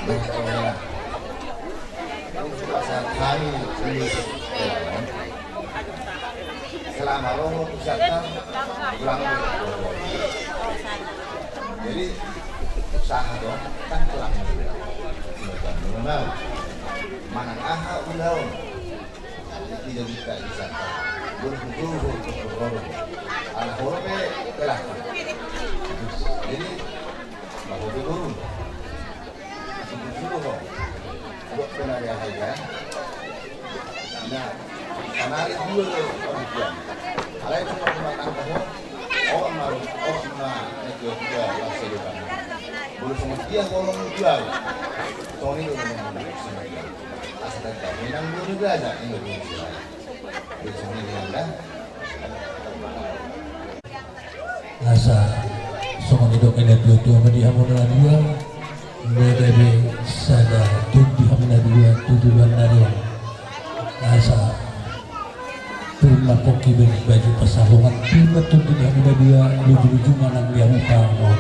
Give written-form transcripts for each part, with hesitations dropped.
Saat hari tulis selama lo usahakan pulang jadi usaha dong kan pulang mana aha ulau tidak bisa disangka berhubung anak horobe telah jadi bahwa guru sudah kok buat penari aja nah penari dulu orang tua alai itu makan kamu orang malu orang itu juga masih di sana boleh sama dia ngomong jual Tony udah ngomong asalkan minang dulu juga ada Indonesia di sini ada asa songon hidup ini dua media modal dua bebe sada tujuh hamina dua tujuan naria asa terima koki baju pasarongan terima tujuh hamina dua lucu-lucu mana dia muka mau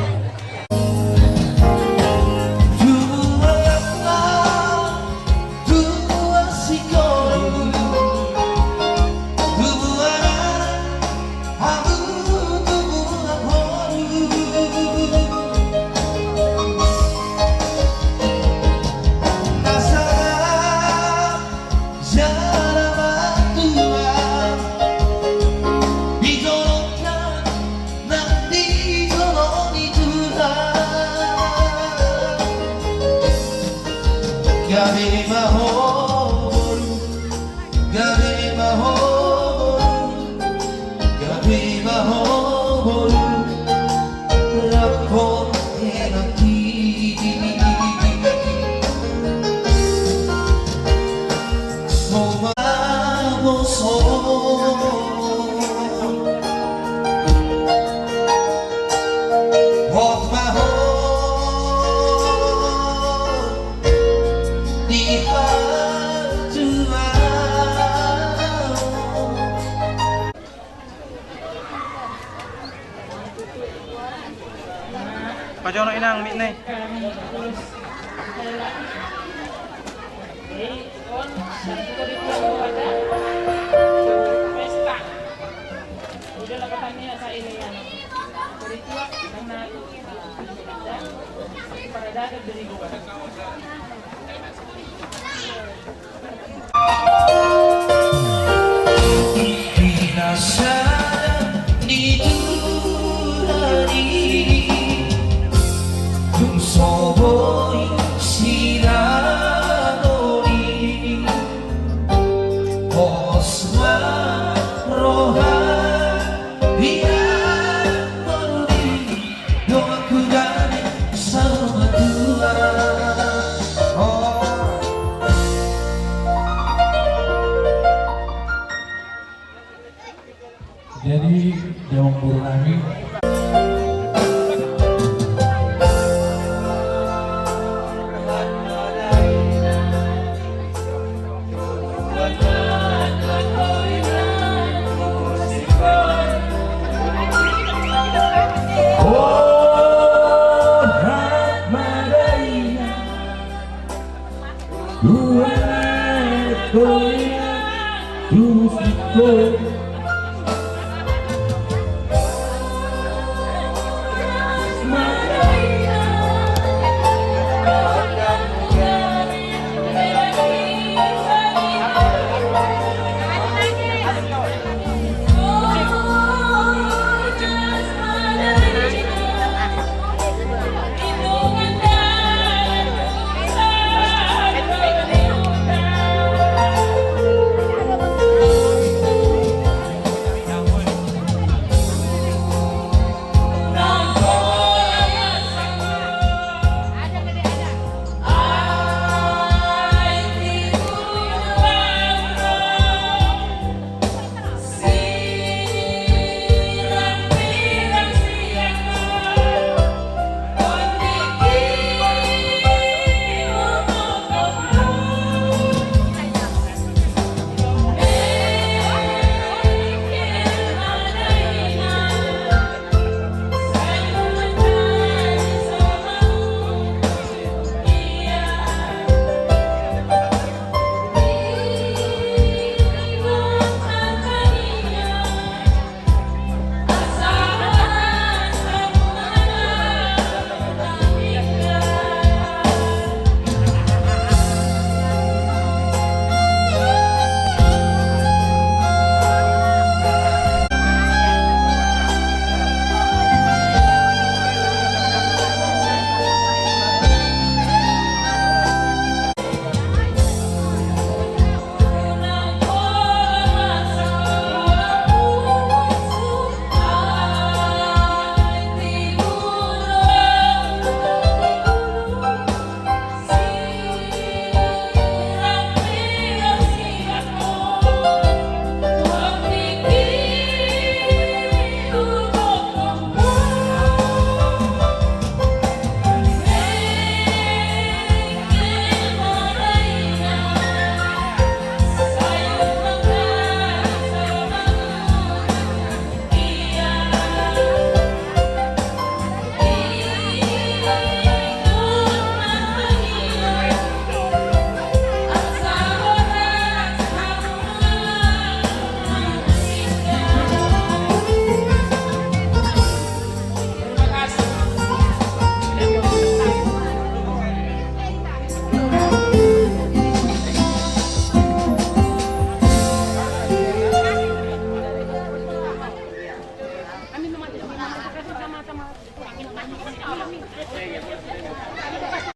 Pajono inang mit nih. Pesta. Udah lakukannya sa ini yan. Kurituak ng nato. Para dagat dari gua. jadi jawab guru kami Tuhan, Tuhan, Tuhan,